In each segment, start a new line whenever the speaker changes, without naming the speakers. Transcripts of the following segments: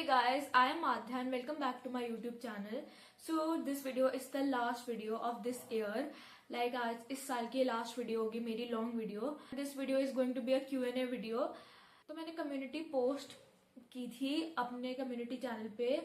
Hey guys, I am Adhya and welcome back to my YouTube channel. So this video is the last video of this year. Like आज इस साल की last video होगी मेरी long video. This video is going to be a Q&A video. तो मैंने community post की थी अपने कम्युनिटी चैनल पे.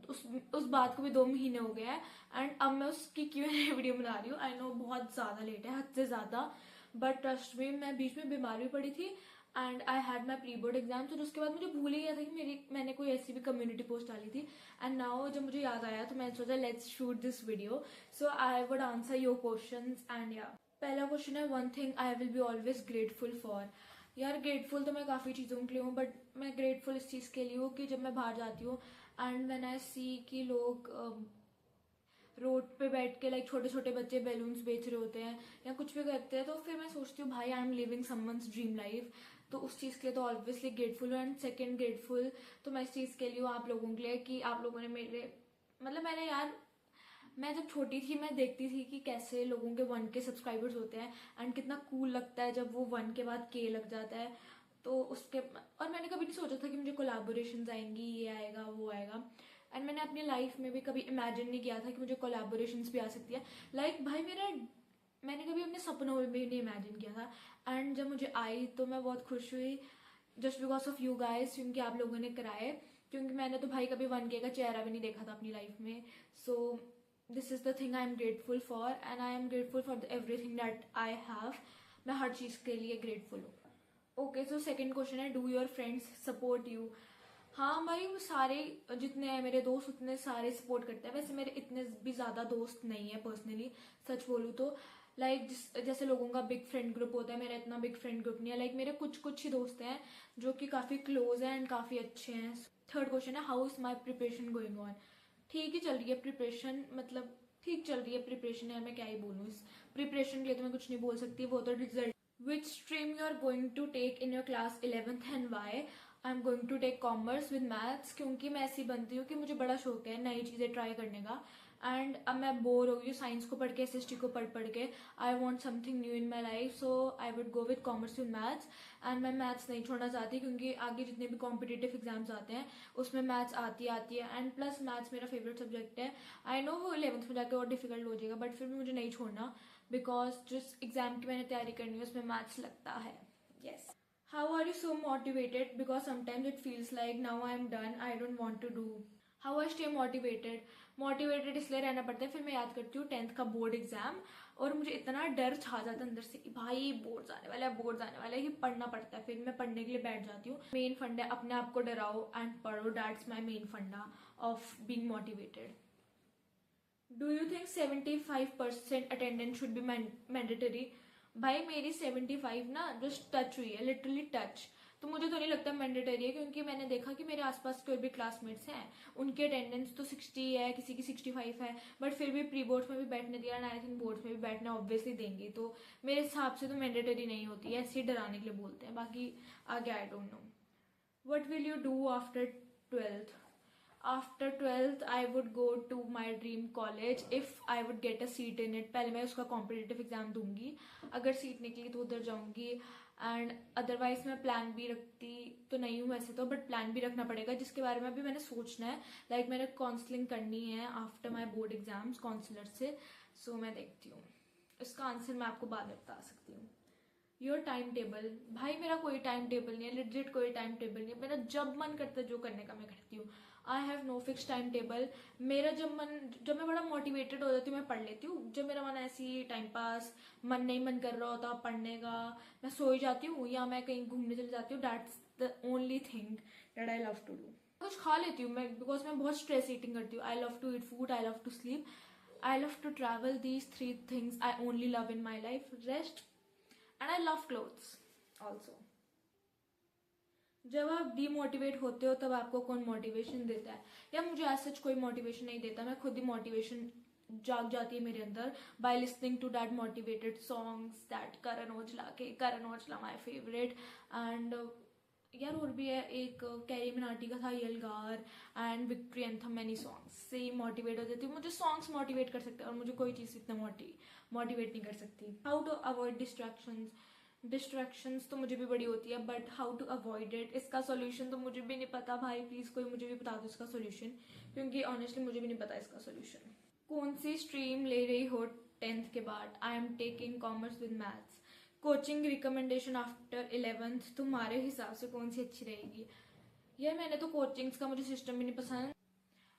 उस बात को भी 2 महीने हो गए हैं एंड अब मैं उसकी Q&A वीडियो बना रही हूँ. आई नो बहुत ज्यादा लेट है, हद से ज्यादा, बट ट्रस्ट मी मैं बीच में बीमार भी पड़ी थी and I had my pre board exam. तो उसके बाद मुझे भूल ही गया था कि मैंने कोई ऐसी भी कम्युनिटी पोस्ट डाली थी. एंड नाउ जब मुझे याद आया तो मैंने सोचा let's shoot this video. So I would answer your questions and या पहला क्वेश्चन है one thing I will be always grateful for. यार ग्रेटफुल तो मैं काफी चीजों के लिए हूँ, बट मैं ग्रेटफुल इस चीज के लिए हूँ कि जब मैं बाहर जाती हूँ एंड व्हेन आई सी कि लोग रोड पे बैठ के छोटे छोटे बच्चे बैलून्स बेच रहे होते हैं या कुछ भी करते हैं, तो फिर मैं सोचती हूँ भाई I am living someone's dream life. तो उस चीज के लिए तो ऑब्वियसली ग्रेटफुल हूँ. एंड सेकंड ग्रेटफुल तो मैं इस चीज के लिए हूँ आप लोगों के लिए कि आप लोगों ने मैं जब छोटी थी मैं देखती थी कि कैसे लोगों के 1K सब्सक्राइबर्स होते हैं एंड कितना कूल लगता है जब वो 1 के बाद K लग जाता है. तो उसके और मैंने कभी नहीं सोचा था कि मुझे कोलैबोरेशंस आएंगी, ये आएगा वो आएगा. एंड मैंने अपनी लाइफ में भी कभी इमेजिन नहीं किया था कि मुझे कोलैबोरेशंस भी आ सकती है. भाई मैंने कभी अपने सपनों में भी नहीं इमेजिन किया था एंड जब मुझे आई तो मैं बहुत खुश हुई just because of you guys, क्योंकि आप लोगों ने कराए. क्योंकि मैंने तो भाई कभी 1K का चेहरा भी नहीं देखा था अपनी लाइफ में. So this is the thing I am grateful for and I am grateful for everything that I have. मैं हर चीज के लिए ग्रेटफुल हूँ. ओके, सो सेकेंड क्वेश्चन है do your friends support you. हाँ भाई, वो सारे जितने हैं मेरे दोस्त उतने सारे सपोर्ट करते हैं. वैसे मेरे इतने भी ज्यादा दोस्त नहीं है पर्सनली, सच बोलूँ तो. जैसे लोगों का बिग फ्रेंड ग्रुप होता है, मेरा इतना बिग फ्रेंड ग्रुप नहीं है. मेरे कुछ ही दोस्त हैं जो कि काफी क्लोज हैं एंड काफी अच्छे हैं. थर्ड क्वेश्चन है how is my preparation going on. ठीक ही चल रही है प्रिपरेशन, ठीक चल रही है प्रिपरेशन है. मैं क्या ही बोलूँ इस प्रिपरेशन के लिए, तो मैं कुछ नहीं बोल सकती. वो तो result. Which stream you are going to take in your class 11th and why? I'm going to take commerce with maths क्योंकि मैं ऐसी बनती हूँ कि मुझे बड़ा शौक है नई चीजें ट्राई करने का. एंड अब मैं बोर हो गई हूँ साइंस को पढ़ के, SST को पढ़ के. I want something new in my life, so I would go with commerce with maths. And मैं मैथ्स नहीं छोड़ना चाहती क्योंकि आगे जितने भी कॉम्पिटेटिव एग्जाम्स आते हैं उसमें मैथ्स आती है एंड प्लस मैथ्स मेरा फेवरेट सब्जेक्ट है. आई नो वो 11th में जाकर और डिफिकल्ट हो जाएगा, बट फिर भी मुझे नहीं छोड़ना बिकॉज जिस एग्जाम की मैंने तैयारी करनी है उसमें मैथ्स लगता है. Yes. How are you so motivated because sometimes it feels like now I am done, I don't want to do. How I stay motivated इसलिए रहना पड़ता है. फिर मैं याद करती हूँ 10th का बोर्ड एग्जाम और मुझे इतना डर छा जाता है अंदर से कि भाई बोर्ड आने वाला है कि पढ़ना पड़ता है. फिर मैं पढ़ने के लिए बैठ जाती हूँ. मेन फंडा है अपने आप को डराओ एंड पढ़ो. दैट्स माई मेन फंडा of being motivated. Do you think 75% attendance should be mandatory. भाई मेरी 75 ना जस्ट टच हुई है, लिटरली टच. तो मुझे तो नहीं लगता मैंडेटरी है क्योंकि मैंने देखा कि मेरे आसपास कोई भी क्लासमेट्स हैं उनकी अटेंडेंस तो 60 है, किसी की 65 है, बट फिर भी प्री बोर्ड्स में भी बैठने दिया. आई थिंक बोर्ड्स में भी बैठना ऑब्वियसली देंगे. तो मेरे हिसाब से तो मैंडेटरी नहीं होती है, ऐसे डराने के लिए बोलते हैं. बाकी आगे I don't know. What will you do after 12th. After 12th I would go to my dream college if I would get a seat in it. पहले मैं उसका कॉम्पिटेटिव एग्जाम दूंगी, अगर सीट निकली तो उधर जाऊंगी. एंड अदरवाइज मैं प्लान भी रखती तो नहीं हूँ वैसे तो, बट प्लान भी रखना पड़ेगा जिसके बारे में भी मैंने सोचना है. मैंने काउंसलिंग करनी है after my board exams counsellor से. सो मैं देखती हूँ, इसका आंसर मैं आपको बाद में बता सकती हूँ. Your time table. भाई मेरा कोई टाइम टेबल नहीं है, लिजिट कोई टाइम टेबल नहीं है. मेरा जब मन करता है जो करने का मैं करती हूँ. I have no fix time table. मेरा जब मैं बड़ा मोटिवेटेड हो जाती हूँ मैं पढ़ लेती हूँ. जब मेरा मन ऐसी टाइम पास मन कर रहा होता पढ़ने का, मैं सो ही जाती हूँ या मैं कहीं घूमने चली जाती हूँ. That's the only thing that I love to do. कुछ खा लेती हूँ मैं बिकॉज मैं बहुत स्ट्रेस ईटिंग करती हूँ. I love to eat food, I love to sleep, I love to travel. These 3 things I only love in my life. Rest and I love clothes also. जब आप डीमोटिवेट होते हो तब आपको कौन मोटिवेशन देता है? या मुझे आज सच कोई मोटिवेशन नहीं देता, मैं खुद ही मोटिवेशन जाग जाती है मेरे अंदर by listening to that motivated songs. That Karan Aujla my favourite. And यार और भी है एक कैरी मिनाटी का था Yalgaar and victory anthem. Many songs से मोटिवेट हो जाती हूँ. मुझे सॉन्ग्स मोटिवेट कर सकते हैं और मुझे कोई चीज इतना मोटिवेट नहीं कर सकती. How to avoid distractions. Distractions तो मुझे भी बड़ी होती है, but how to avoid it, इसका सोल्यूशन तो मुझे भी नहीं पता भाई। प्लीज़ कोई मुझे भी बता दो इसका सोल्यूशन, क्योंकि ऑनेस्टली मुझे भी नहीं पता इसका सोल्यूशन। कौन सी स्ट्रीम ले रही हो 10th के बाद? I am taking commerce with maths. Coaching recommendation after 11th, तुम्हारे हिसाब से कौन सी अच्छी रहेगी? यार मैंने तो कोचिंग्स का मुझे सिस्टम भी नहीं पसंद,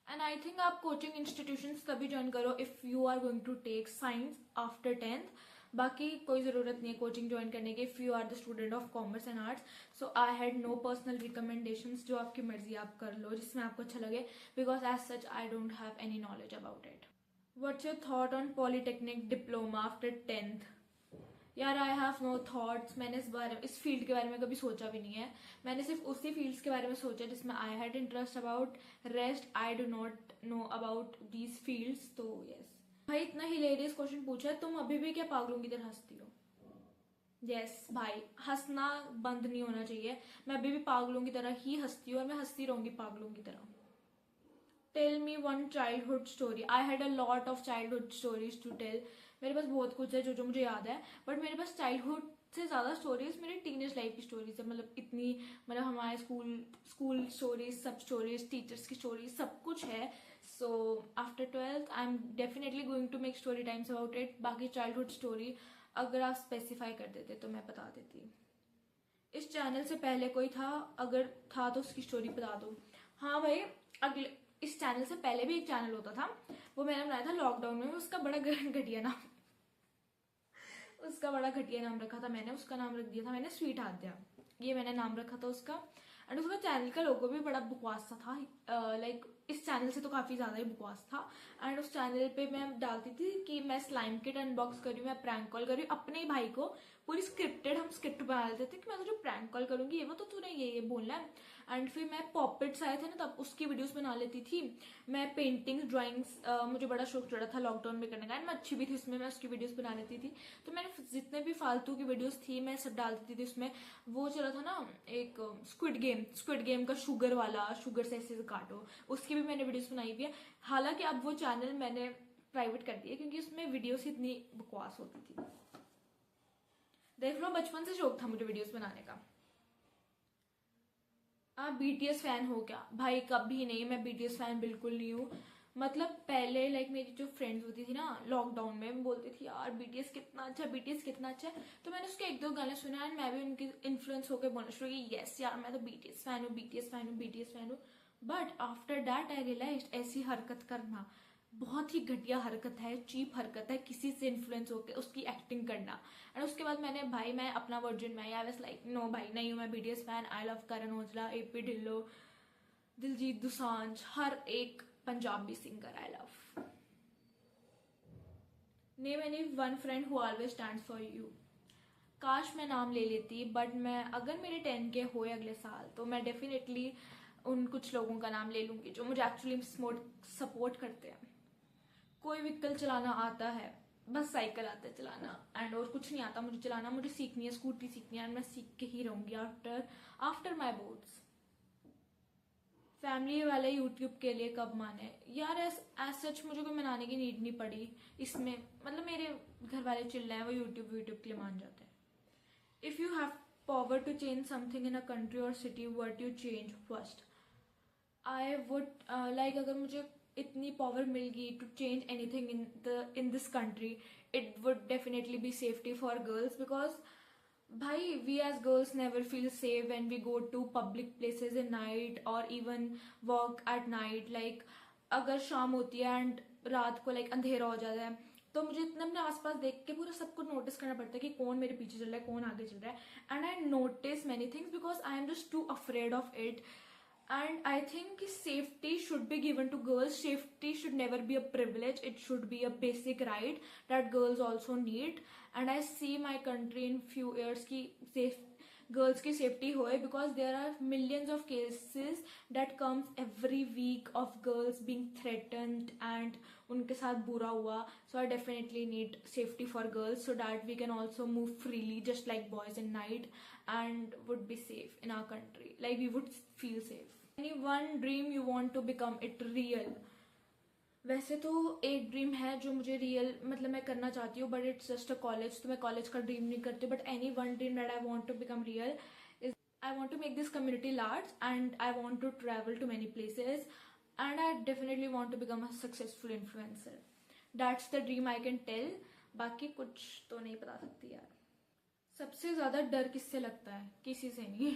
एंड आई थिंक आप कोचिंग इंस्टीट्यूशंस तभी ज्वाइन करो if you are going to take science after 10th। बाकी कोई ज़रूरत नहीं है कोचिंग ज्वाइन करने की if you are the student of commerce and arts. So I had no personal recommendations, जो आपकी मर्जी आप कर लो जिसमें आपको अच्छा लगे, because as such I don't have any knowledge about it. What's your thought on polytechnic diploma after 10th? यार आई हैव नो थॉट्स, मैंने इस फील्ड के बारे में कभी सोचा भी नहीं है। मैंने सिर्फ उसी फील्ड्स के बारे में सोचा जिसमें I had interest about, rest I do not know about these fields. तो यस भाई, इतना हिलेरियस क्वेश्चन पूछा है, तुम अभी भी क्या पागलों की तरह हंसती हो? यस भाई, हंसना बंद नहीं होना चाहिए। मैं अभी भी पागलों की तरह ही हंसती हूँ और मैं हंसती रहूंगी पागलों की तरह। Tell me one childhood story. I had a lot of childhood stories to tell. मेरे पास बहुत कुछ है जो मुझे याद है, बट मेरे पास चाइल्डहुड से ज़्यादा स्टोरीज मेरी टीनेज लाइफ की स्टोरीज है। मतलब इतनी, मतलब हमारे स्कूल स्टोरीज, सब स्टोरीज, टीचर्स की स्टोरीज, सब कुछ है। So after 12th I am definitely going to make story times about it. बाकी चाइल्डहुड स्टोरी अगर आप स्पेसिफाई कर देते तो मैं बता देती। इस चैनल से पहले कोई था? अगर था तो उसकी स्टोरी बता दो। हाँ भाई, अगले इस चैनल से पहले भी एक चैनल होता था, वो मैंने बनाया था लॉकडाउन में। उसका बड़ा घटिया नाम उसका बड़ा घटिया नाम रखा था मैंने। उसका नाम रख दिया था मैंने स्वीट आद्या, ये मैंने नाम रखा था उसका। एंड उसका चैनल का लोगो भी बड़ा बकवास सा था, लाइक इस चैनल से तो काफ़ी ज़्यादा ही बकवास था। एंड उस चैनल पे मैं डालती थी कि मैं स्लाइम किट अनबॉक्स कर रही हूँ, मैं प्रैंक कॉल कर रही हूँ अपने ही भाई को। पूरी स्क्रिप्टेड हम स्क्रिप्ट बना लेते थे कि मैं तुझे प्रैंक कॉल करूंगी, ये वो, तो तूने ये बोलना है। एंड फिर मैं पॉपेट्स आए थे ना, तब उसकी वीडियोस बना लेती थी। मैं पेंटिंग्स, ड्राइंग्स, मुझे बड़ा शौक चढ़ा था लॉकडाउन में करने का, एंड मैं अच्छी भी थी उसमें, मैं उसकी वीडियोस बना लेती थी। तो मैंने जितने भी फालतू की वीडियोस थी मैं सब डालती थी उसमें। वो चला था ना एक स्क्विड गेम का शुगर वाला, शुगर से ऐसे काटो, उसकी भी मैंने वीडियोस बनाई हुई है। हालांकि अब वो चैनल मैंने प्राइवेट कर दिया क्योंकि उसमें वीडियोस इतनी बकवास होती थी। देख लो, बचपन से शौक था मुझे वीडियोस बनाने का। आप बीटीएस फैन हो क्या? भाई कभी नहीं, मैं बीटीएस फैन बिल्कुल नहीं हूँ। मतलब पहले लाइक मेरी जो फ्रेंड्स होती थी ना लॉकडाउन में, मैं बोलती थी यार बीटीएस कितना अच्छा, बीटीएस कितना अच्छा है। तो मैंने उसके एक दो गाने सुने एंड मैं भी उनकी इन्फ्लुएंस होकर बोलना शुरू की, यस यार मैं तो बीटीएस फैन हूँ, बीटीएस फैन हूँ, बीटीएस फैन हूँ। But after that I realise ऐसी हरकत करना बहुत ही घटिया हरकत है, चीप हरकत है, किसी से इन्फ्लुएंस होकर उसकी एक्टिंग करना। एंड उसके बाद मैं अपना वर्जिन, मैं आई वाज लाइक नो भाई नहीं हूँ मैं BTS fan. I love Karan Aujla, AP Dhillon, Diljit Dosanjh, हर एक Punjabi singer I love. Name any one friend who always stands for you. काश मैं नाम ले लेती, बट मैं अगर मेरे 10 के होए अगले साल तो मैं डेफिनेटली उन कुछ लोगों का नाम ले लूंगी जो मुझे एक्चुअली सपोर्ट करते हैं। कोई व्हीकल चलाना आता है? बस साइकिल आता है चलाना, एंड और कुछ नहीं आता मुझे चलाना। मुझे सीखनी है, स्कूटी सीखनी है, एंड मैं सीख के ही रहूंगी आफ्टर माई बोर्ड्स। फैमिली वाले यूट्यूब के लिए कब माने? यार एज सच मुझे कोई मनाने की नीड नहीं पड़ी इसमें। मतलब मेरे घर वाले चिल्ला हैं, वो यूट्यूब के लिए मान जाते हैं। If you have power to change something in a country और city, what you change first? I would like, अगर मुझे इतनी पावर मिल गई to change anything in this country, it would definitely be safety for girls. Because भाई we as girls never feel safe when we go to public places in night और even walk at night. Like अगर शाम होती है and रात को like अंधेरा हो जाता है, तो मुझे इतना अपने आसपास देख के पूरा सब कुछ नोटिस करना पड़ता है कि कौन मेरे पीछे चल रहा है, कौन आगे चल रहा है। And I notice many things because I am just to afraid of it. And I think safety should be given to girls. Safety should never be a privilege. It should be a basic right that girls also need. And I see my country in few years ki girls की safety होए, because there are millions of cases that comes every week of girls being threatened and उनके साथ बुरा हुआ. So I definitely need safety for girls so that we can also move freely just like boys in night and would be safe in our country. Like we would feel safe. Any one dream you want to become it real? वैसे तो एक dream है जो मुझे real मतलब मैं करना चाहती हूँ, but it's just a college, तो मैं कॉलेज का ड्रीम नहीं करती, but any one dream that I want to become real is I want to make this community large and I want to travel to many places and I definitely want to become a successful influencer. That's the dream I can tell. बाकी कुछ तो नहीं बता सकती यार. सबसे ज्यादा डर किससे लगता है? किसी से नहीं.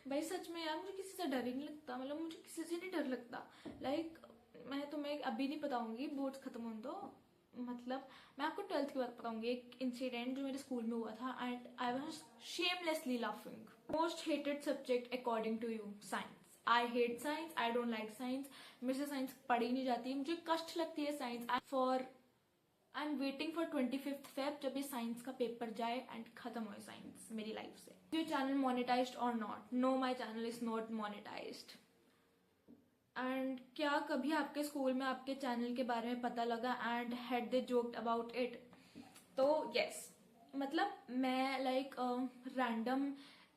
भाई सच में यार, मुझे किसी से डर ही नहीं लगता. मतलब मुझे किसी से नहीं डर लगता. लाइक मैं तुम्हें अभी नहीं बताऊंगी, बोर्ड्स खत्म होने दो. मतलब मैं आपको 12th की बात बताऊंगी. एक इंसिडेंट जो मेरे स्कूल में हुआ था and I was shamelessly laughing. Most hated subject according to you? Science. I hate science. I don't like science. मेरे से साइंस पढ़ी नहीं जाती. मुझे कष्ट लगती है science. I am waiting for 25th Feb जब ये साइंस का पेपर जाए एंड खत्म हो साइंस मेरी लाइफ से. योर चैनल मोनेटाइज्ड और not? No, my channel is not monetised. And क्या कभी आपके स्कूल में आपके चैनल के बारे में पता लगा and had they joked about it? तो यस. मतलब मैं लाइक रैंडम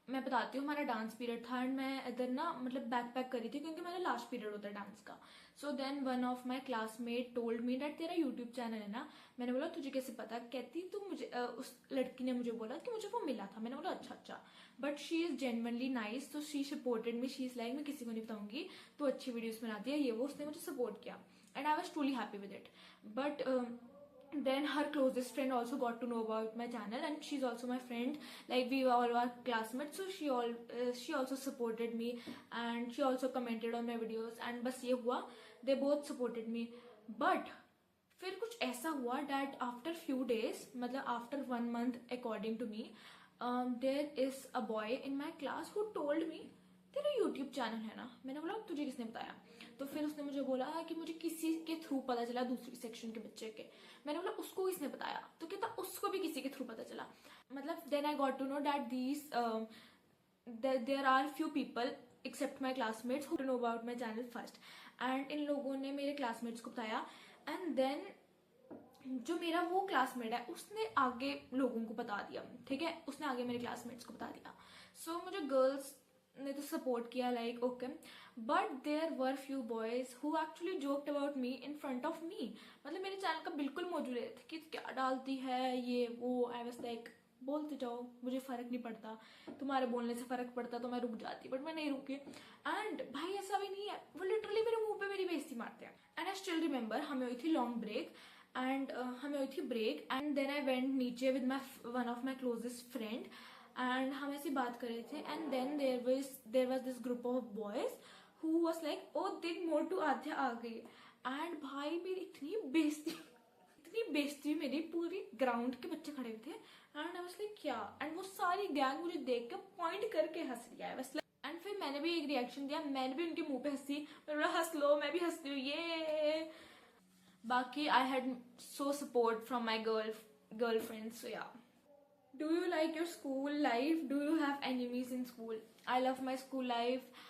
मैं बताती हूँ. हमारा डांस पीरियड था एंड मैं इधर ना मतलब बैक पैक करी थी क्योंकि मेरा लास्ट पीरियड होता है डांस का. So then one of my classmate told me that तेरा यूट्यूब चैनल है ना. मैंने बोला तुझे कैसे पता? कहती तो मुझे उस लड़की ने मुझे बोला कि मुझे वो मिला था. मैंने बोला अच्छा अच्छा. But she is genuinely nice, तो she supported me. She is like मैं किसी को नहीं बताऊंगी, तो अच्छी वीडियोस बनाती है ये वो. उसने मुझे सपोर्ट किया and I was truly happy with it. But then her closest friend also got to know about my channel and she's also my friend. Like we all were classmates, so she also supported me and she also commented on my videos and बस ये हुआ. They both supported me. But फिर कुछ ऐसा हुआ that after few days, मतलब after 1 month according to me, there is a boy in my class who told me तेरा YouTube channel है ना. मैंने बोला तुझे किसने बताया? तो फिर उसने मुझे बोला कि मुझे किसी के थ्रू पता चला, दूसरी सेक्शन के बच्चे के. मैंने बोला उसको किसने बताया? तो कहता उसको भी किसी के थ्रू पता चला. मतलब then I got to know that these there are few people except my classmates who know about my channel first. And इन लोगों ने मेरे क्लासमेट्स को बताया एंड देन जो मेरा वो क्लासमेट है उसने आगे लोगों को बता दिया. ठीक है, उसने आगे मेरे क्लासमेट्स को बता दिया. सो मुझे गर्ल्स ने तो सपोर्ट किया like okay. But there were few boys who actually joked about me in front of me. मतलब मेरे चैनल का बिल्कुल मौजूद थे कि क्या डालती है ये वो. आई वाज लाइक बोलते जाओ, मुझे फर्क नहीं पड़ता. तुम्हारे बोलने से फर्क पड़ता तो मैं रुक जाती, बट मैं नहीं रुकी. एंड भाई ऐसा भी नहीं है, वो लिटरली मेरे मुंह पे मेरी बेइज्जती मारते हैं. एंड आई स्टिल रिमेंबर हमें हुई थी लॉन्ग ब्रेक एंड हमें हुई थी break and then I went नीचे with my one of my closest friend and हम ऐसी बात कर रहे थे. And then there was this group of boys who was like oh देख मोटू आध्या आ गई. एंड भाई मेरी इतनी बेइज्जती मेरी पूरी ग्राउंड के बच्चे खड़े हुए थे. एंड आई वाज लाइक क्या? एंड वो सारी गैंग मुझे देख के पॉइंट करके हंस रही है. एंड फिर मैंने भी एक रिएक्शन दिया, मैंने भी उनके मुंह पे हंसी. मैं बोला हंस लो, मैं भी हंसती हूँ ये. बाकी I had so support from my girlfriend. So yeah. Do you like your school life? Do you have enemies in school? I love my school life.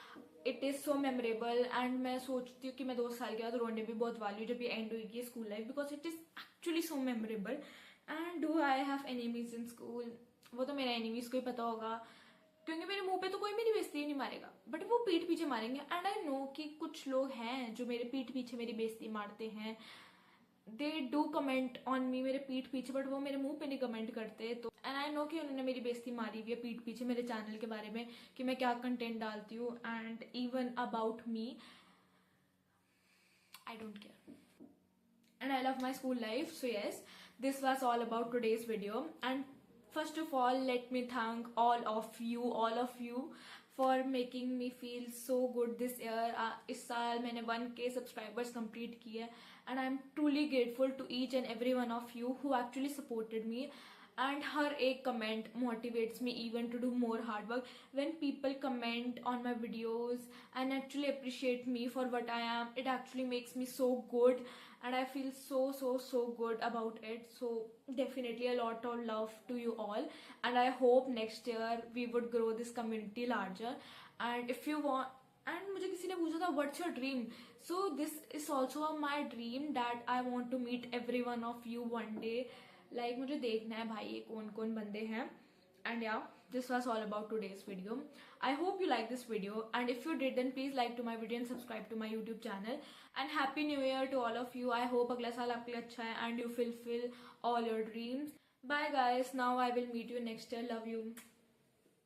It is so memorable and मैं सोचती हूँ कि मैं 2 साल के बाद रोने भी बहुत वाली हूँ जब ये एंड होगी school life, because it is actually so memorable. And do I have enemies in school? वो तो मेरा एनिमीज को ही पता होगा क्योंकि मेरे मुंह पे तो कोई मेरी बेइज्जती नहीं मारेगा, बट वो पीठ पीछे मारेंगे. एंड आई नो कि कुछ लोग हैं जो मेरे पीठ पीछे मेरी बेइज्जती मारते हैं. They do comment on me मेरे पीठ पीछे, बट वो मेरे मुंह पे नहीं कमेंट करते. तो एंड आई नो कि उन्होंने मेरी बेइज्जती मारी हुई है पीठ पीछे मेरे चैनल के बारे में कि मैं क्या कंटेंट डालती हूँ. And even about me I don't care and I love my school life. So yes, this was all about today's video. And first of all let me thank all of you for making me feel so good this year. इस साल मैंने 1K subscribers complete किए and I'm truly grateful to each and every one of you who actually supported me. And हर एक comment motivates me even to do more hard work. When people comment on my videos and actually appreciate me for what I am, it actually makes me so good and I feel so good about it. So definitely a lot of love to you all and I hope next year we would grow this community larger. And if you want, and मुझे किसी ने पूछा था what's your dream, so this is also my dream that I want to meet every one of you one day. Like मुझे देखना है भाई ये कौन कौन बंदे हैं. एंड या this was all about today's video. I hope you like this video, and if you did, then please like to my video and subscribe to my YouTube channel. And happy new year to all of you. I hope अगला साल आपके लिए अच्छा है and you fulfill all your dreams. Bye guys. Now I will meet you next year. Love you.